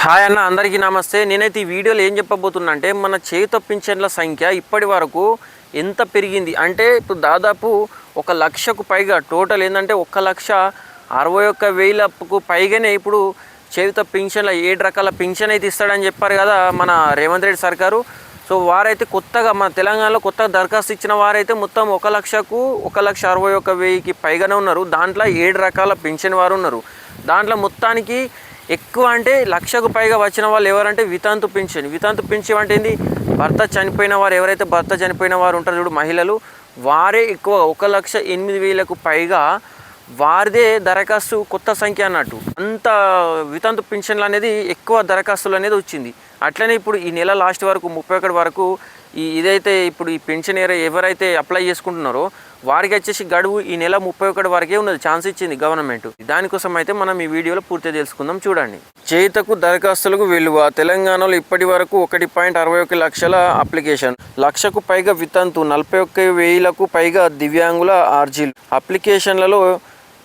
Hi అన్న, అందరికీ నమస్తే. నేనైతే ఈ వీడియోలో ఏం చెప్పబోతున్నా అంటే మన చేయుత పింఛన్ల సంఖ్య ఇప్పటి వరకు ఎంత పెరిగింది అంటే ఇప్పుడు దాదాపు 1,00,000కు పైగా టోటల్ ఏంటంటే 1,61,000కు పైగానే ఇప్పుడు చేయుత పింఛన్ల 7 రకాల పింఛన్ అయితే ఇస్తాడని చెప్పారు కదా మన రేవంత్ రెడ్డి సర్కారు. సో వారైతే కొత్తగా మన తెలంగాణలో కొత్తగా దరఖాస్తు ఇచ్చిన వారైతే మొత్తం 1,61,000కి పైగానే ఉన్నారు. దాంట్లో 7 రకాల పింఛన్ వారు ఉన్నారు. దాంట్లో మొత్తానికి ఎక్కువ అంటే 1,00,000కు పైగా వచ్చిన వాళ్ళు ఎవరంటే వితంతు పింఛన్ అంటే ఏంది, భర్త చనిపోయిన వారు ఎవరైతే భర్త చనిపోయిన వారు ఉంటారు చూడు మహిళలు, వారే ఎక్కువ 1,08,000కు పైగా వారిదే దరఖాస్తు కొత్త సంఖ్య అన్నట్టు. అంత వితంతు పింఛన్లు అనేది ఎక్కువ దరఖాస్తులు అనేది వచ్చింది. అట్లనే ఇప్పుడు ఈ నెల లాస్ట్ వరకు 31 వరకు ఇదైతే ఇప్పుడు ఈ పెన్షన్ ఎవరైతే అప్లై చేసుకుంటున్నారో వారికి వచ్చేసి గడువు ఈ నెల 31 వరకే ఉన్నది, ఛాన్స్ ఇచ్చింది గవర్నమెంట్. దానికోసం అయితే మనం ఈ వీడియోలో పూర్తిగా తెలుసుకుందాం. చూడండి, చేయుతకు దరఖాస్తులకు విలువ. తెలంగాణలో ఇప్పటి వరకు 1.61 లక్షల అప్లికేషన్, 1,00,000కు పైగా వితంతు, 41,000కు పైగా దివ్యాంగుల అర్జీలు. అప్లికేషన్లలో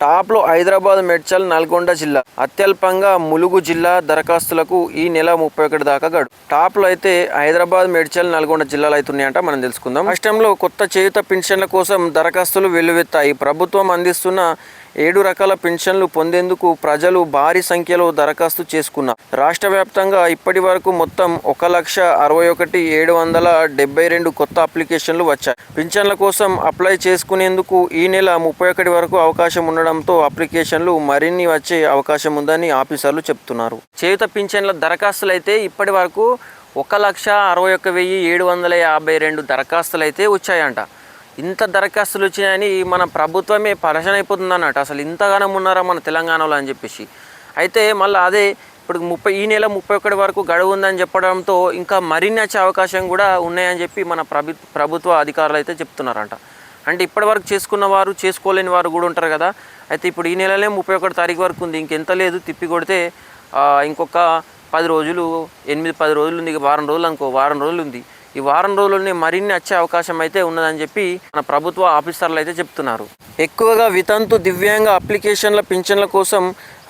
టాప్లో హైదరాబాద్, మేడ్చల్, నల్గొండ జిల్లా, అత్యల్పంగా ములుగు జిల్లా దరఖాస్తులకు ఈ నెల 31 దాకా గడువు. టాప్లో అయితే హైదరాబాద్, మేడ్చల్, నల్గొండ జిల్లాలు అవుతున్నాయంట. మనం తెలుసుకుందాం. రాష్ట్రంలో కొత్త చేయుత పెన్షన్ల కోసం దరఖాస్తులు వెల్లువెత్తాయి. ప్రభుత్వం అందిస్తున్న 7 రకాల పెన్షన్లు పొందేందుకు ప్రజలు భారీ సంఖ్యలో దరఖాస్తు చేసుకున్నారు. రాష్ట్ర వ్యాప్తంగా ఇప్పటి వరకు మొత్తం 1,61,772 కొత్త అప్లికేషన్లు వచ్చాయి. పింఛన్ల కోసం అప్లై చేసుకునేందుకు ఈ నెల 31 వరకు అవకాశం ఉండడంతో అప్లికేషన్లు మరిన్ని వచ్చే అవకాశం ఉందని ఆఫీసర్లు చెప్తున్నారు. చేయుత పింఛన్ల దరఖాస్తులు అయితే ఇప్పటి వరకు 1,61,752 దరఖాస్తులు అయితే వచ్చాయంట. ఇంత దరఖాస్తులు వచ్చినాయని మన ప్రభుత్వమే పరేషాన్ అయిపోతుంది అన్నట్టు. అసలు ఇంతగానం ఉన్నారా మన తెలంగాణలో అని చెప్పేసి. అయితే మళ్ళీ అదే ఇప్పుడు ఈ నెల 31 వరకు గడువు ఉందని చెప్పడంతో ఇంకా మరిన్ని వచ్చే అవకాశం కూడా ఉన్నాయని చెప్పి మన ప్రభుత్వ అధికారులు అయితే చెప్తున్నారంట. అంటే ఇప్పటి వరకు చేసుకున్న వారు చేసుకోలేని వారు కూడా ఉంటారు కదా. అయితే ఇప్పుడు ఈ నెలనే 31 తారీఖు వరకు ఉంది, ఇంకెంత లేదు, తిప్పి కొడితే ఇంకొక 10 రోజులు, 8-10 రోజులు ఉంది, వారం రోజులు అనుకో, వారం రోజులు ఉంది. ఈ వారం రోజుల్లోనే మరిన్ని వచ్చే అవకాశం అయితే ఉన్నదని చెప్పి మన ప్రభుత్వ ఆఫీసర్లు అయితే చెప్తున్నారు. ఎక్కువగా వితంతు దివ్యాంగ అప్లికేషన్ల పింఛన్ల కోసం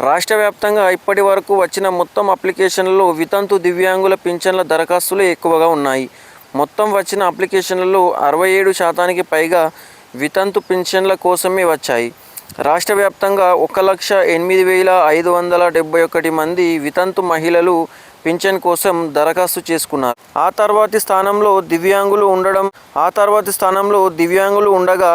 రాష్ట్ర వ్యాప్తంగా ఇప్పటి వరకు వచ్చిన మొత్తం అప్లికేషన్లలో వితంతు దివ్యాంగుల పింఛన్ల దరఖాస్తులు ఎక్కువగా ఉన్నాయి. మొత్తం వచ్చిన అప్లికేషన్లలో 67% పైగా వితంతు పింఛన్ల కోసమే వచ్చాయి. రాష్ట్ర వ్యాప్తంగా 1,08,571 మంది వితంతు మహిళలు పింఛన్ కోసం దరఖాస్తు చేసుకున్నారు. ఆ తర్వాతి స్థానంలో దివ్యాంగులు ఉండగా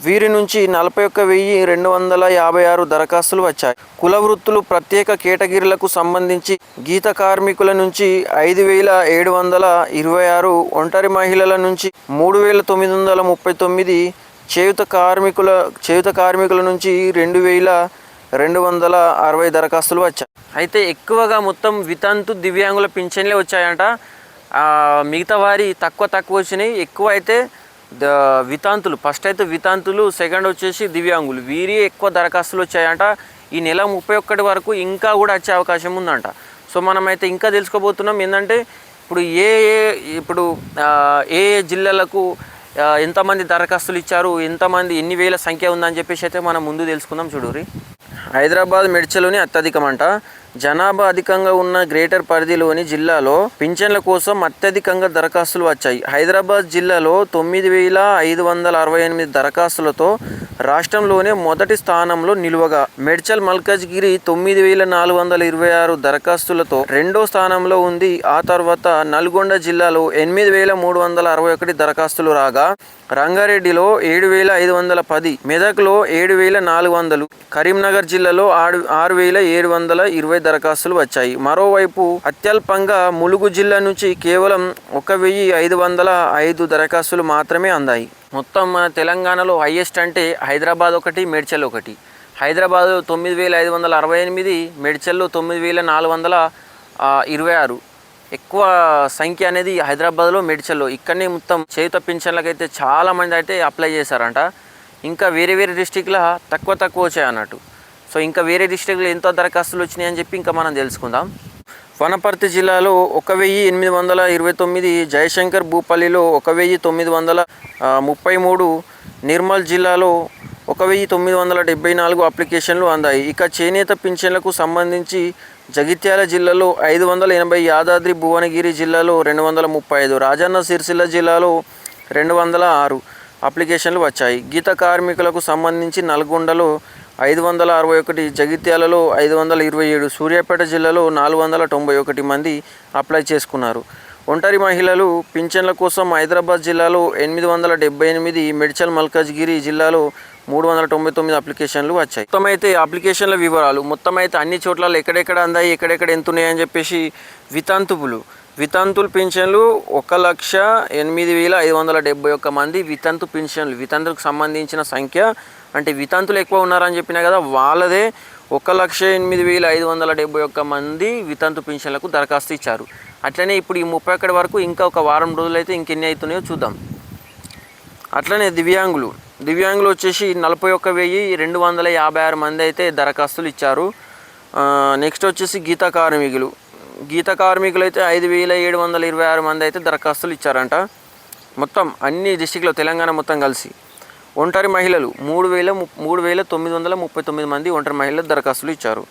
వీరి నుంచి 41,256 దరఖాస్తులు వచ్చాయి. కుల వృత్తులు ప్రత్యేక కేటగిరీలకు సంబంధించి గీత కార్మికుల నుంచి 5,726, ఒంటరి మహిళల నుంచి 3,939, చేయుత కార్మికుల నుంచి 2,260 దరఖాస్తులు వచ్చాయి. అయితే ఎక్కువగా మొత్తం వితంతు దివ్యాంగుల పింఛన్లే వచ్చాయంట. మిగతా వారి తక్కువ వచ్చినాయి. ఎక్కువ అయితే వితంతులు, ఫస్ట్ అయితే వితంతులు, సెకండ్ వచ్చేసి దివ్యాంగులు, వీరి ఎక్కువ దరఖాస్తులు వచ్చాయంట. ఈ నెల 31 వరకు ఇంకా కూడా వచ్చే అవకాశం ఉందంట. సో మనమైతే ఇంకా తెలుసుకోబోతున్నాం ఏంటంటే ఇప్పుడు ఏ జిల్లాలకు ఎంతమంది దరఖాస్తులు ఇచ్చారు, ఎన్ని వేల సంఖ్య ఉందని చెప్పేసి అయితే మనం ముందు తెలుసుకుందాం. చూడురి, హైదరాబాద్, మేడ్చల్లోని అత్యధికమంట. జనాభా అధికంగా ఉన్న గ్రేటర్ పరిధిలోని జిల్లాలో పింఛన్ల కోసం అత్యధికంగా దరఖాస్తులు వచ్చాయి. హైదరాబాద్ జిల్లాలో 9,568 దరఖాస్తులతో రాష్ట్రంలోనే మొదటి స్థానంలో నిలువగా, మేడ్చల్ మల్కాజ్గిరి 9,426 దరఖాస్తులతో రెండో స్థానంలో ఉంది. ఆ తర్వాత నల్గొండ జిల్లాలో 8,361 దరఖాస్తులు రాగా, రంగారెడ్డిలో 7,510, మెదక్లో 7,400, కరీంనగర్ జిల్లాలో 6,720 దరఖాస్తులు వచ్చాయి. మరోవైపు అత్యల్పంగా ములుగు జిల్లా నుంచి కేవలం 1,505 దరఖాస్తులు మాత్రమే అందాయి. మొత్తం మన తెలంగాణలో హైయెస్ట్ అంటే హైదరాబాద్ ఒకటి, మేడ్చల్ ఒకటి. హైదరాబాద్ 9,568, మేడ్చల్లో 9,426. ఎక్కువ సంఖ్య అనేది హైదరాబాద్లో, మేడ్చల్లో. ఇక్కడనే మొత్తం చేయుత పింఛన్లకైతే చాలామంది అయితే అప్లై చేశారంట. ఇంకా వేరే డిస్టిక్లో తక్కువ వచ్చాయి అన్నట్టు. సో ఇంకా వేరే డిస్టిక్లో ఎంతో దరఖాస్తులు వచ్చినాయని చెప్పి ఇంకా మనం తెలుసుకుందాం. వనపర్తి జిల్లాలో 1,829, జయశంకర్ భూపల్లిలో 1,933, నిర్మల్ జిల్లాలో 1,974 అప్లికేషన్లు అందాయి. ఇక చేనేత పింఛన్లకు సంబంధించి జగిత్యాల జిల్లాలో 580, యాదాద్రి భువనగిరి జిల్లాలో 235, రాజన్న సిరిసిల్ల జిల్లాలో 206 అప్లికేషన్లు వచ్చాయి. గీత కార్మికులకు సంబంధించి నల్గొండలో 561, జగిత్యాలలో 527, సూర్యాపేట జిల్లాలో 491 మంది అప్లై చేసుకున్నారు. ఒంటరి మహిళలు పింఛన్ల కోసం హైదరాబాద్ జిల్లాలో 878, మేడ్చల్ మల్కాజ్గిరి జిల్లాలో 399 అప్లికేషన్లు వచ్చాయి. మొత్తం అయితే అప్లికేషన్ల వివరాలు మొత్తం అయితే అన్ని చోట్ల ఎక్కడెక్కడ అందాయి, ఎక్కడెక్కడ ఎంత ఉన్నాయని చెప్పేసి వితంతులు పింఛన్లు 1,08,571 మంది వితంతు పింఛన్లు. వితంతులకు సంబంధించిన సంఖ్య అంటే వితంతులు ఎక్కువ ఉన్నారని చెప్పినా కదా, వాళ్ళదే 1,08,571 మంది వితంతు పింఛన్లకు దరఖాస్తు ఇచ్చారు. అట్లనే ఇప్పుడు ఈ 31 వరకు ఇంకా ఒక వారం రోజులైతే ఇంకెన్ని అవుతున్నాయో చూద్దాం. అట్లనే దివ్యాంగులు వచ్చేసి 41,256 మంది అయితే దరఖాస్తులు ఇచ్చారు. నెక్స్ట్ వచ్చేసి గీత కార్మికులు అయితే 5,726 మంది అయితే దరఖాస్తులు ఇచ్చారంట. మొత్తం అన్ని డిస్టిక్లో తెలంగాణ మొత్తం కలిసి. ఒంటరి మహిళలు 3,939 మంది ఒంటరి మహిళలు దరఖాస్తులు ఇచ్చారు.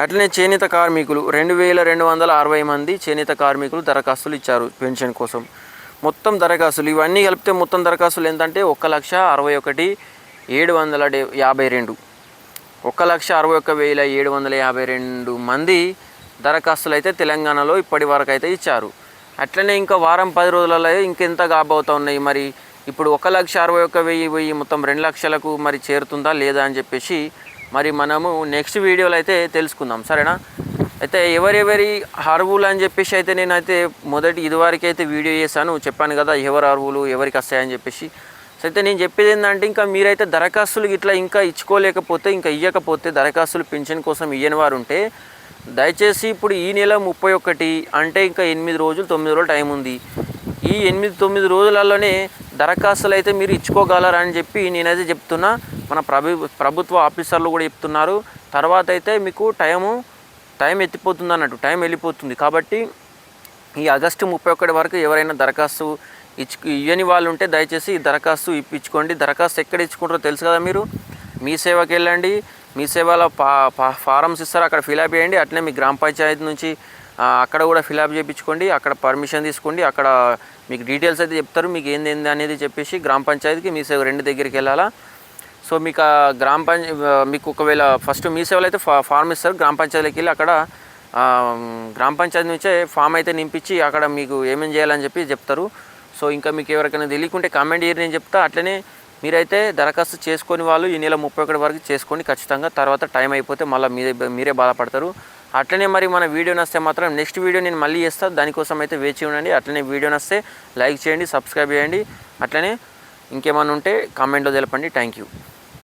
అట్లనే చేనేత కార్మికులు 2,260 మంది చేనేత కార్మికులు దరఖాస్తులు ఇచ్చారు పెన్షన్ కోసం. మొత్తం దరఖాస్తులు ఇవన్నీ కలిపితే మొత్తం దరఖాస్తులు ఎంతంటే 1,61,752 1,61,752 మంది దరఖాస్తులు అయితే తెలంగాణలో ఇప్పటి వరకు అయితే ఇచ్చారు. అట్లనే ఇంకా వారం 10 రోజులలో ఇంకెంత కాబోతా ఉన్నాయి. మరి ఇప్పుడు 1,61,000 మొత్తం 2 లక్షలకు మరి చేరుతుందా లేదా అని చెప్పేసి మరి మనము నెక్స్ట్ వీడియోలో అయితే తెలుసుకుందాం, సరేనా? అయితే ఎవరెవరి అర్హులు అని చెప్పేసి అయితే నేనైతే ఇదివరకు అయితే వీడియో చేశాను, చెప్పాను కదా ఎవరు అర్హులు ఎవరికి వస్తాయని చెప్పేసి. అయితే నేను చెప్పేది ఏంటంటే ఇంకా మీరైతే దరఖాస్తులు ఇట్లా ఇంకా ఇచ్చుకోలేకపోతే ఇంకా ఇవ్వకపోతే దరఖాస్తులు పెన్షన్ కోసం ఇవ్వని వారు ఉంటే దయచేసి ఇప్పుడు ఈ నెల 31 అంటే ఇంకా 8 రోజులు 9 రోజులు టైం ఉంది. ఈ 8-9 రోజులలోనే దరఖాస్తులు అయితే మీరు ఇచ్చుకోగలరని చెప్పి నేనైతే చెప్తున్నా. మన ప్రభుత్వ ఆఫీసర్లు కూడా చెప్తున్నారు. తర్వాత అయితే మీకు టైం ఎత్తిపోతుంది అన్నట్టు, టైం వెళ్ళిపోతుంది. కాబట్టి ఈ ఆగస్టు 31 వరకు ఎవరైనా దరఖాస్తు ఇవ్వని వాళ్ళు ఉంటే దయచేసి దరఖాస్తు ఇప్పించుకోండి. దరఖాస్తు ఎక్కడ ఇచ్చుకుంటారో తెలుసు కదా, మీరు మీ సేవకి వెళ్ళండి, మీ సేవలో ఫారమ్స్ ఇస్తారు, అక్కడ ఫిలప్ చేయండి. అట్లనే మీ గ్రామ పంచాయతీ నుంచి అక్కడ కూడా ఫిలప్ చేయించుకోండి, అక్కడ పర్మిషన్ తీసుకోండి, అక్కడ మీకు డీటెయిల్స్ అయితే చెప్తారు, మీకు ఏంది అనేది చెప్పేసి గ్రామ పంచాయతీకి మీ సేవ 2 దగ్గరికి వెళ్ళాలా. సో మీకు మీకు ఒకవేళ ఫస్ట్ మీ సేవలో అయితే ఫామ్ ఇస్తారు, గ్రామ పంచాయతీకి వెళ్ళి అక్కడ గ్రామ పంచాయతీ నుంచే ఫామ్ అయితే నింపించి అక్కడ మీకు ఏమేం చేయాలని చెప్పి చెప్తారు. సో ఇంకా మీకు ఎవరికైనా తెలియకుంటే కామెంట్ చేయరు, నేను చెప్తా. అట్లనే మీరైతే దరఖాస్తు చేసుకొని వాళ్ళు ఈ నెల 31 వరకు చేసుకోండి ఖచ్చితంగా. తర్వాత టైం అయిపోతే మళ్ళీ మీరే బాధపడతారు. అట్లనే మరి మన వీడియో నస్తే మాత్రం నెక్స్ట్ వీడియో నేను మళ్ళీ చేస్తాను, దానికోసం అయితే వేచి ఉండండి. అట్లనే వీడియో నస్తే లైక్ చేయండి, సబ్స్క్రైబ్ చేయండి. అట్లనే ఇంకేమైనా ఉంటే కామెంట్లో తెలపండి. Thank you.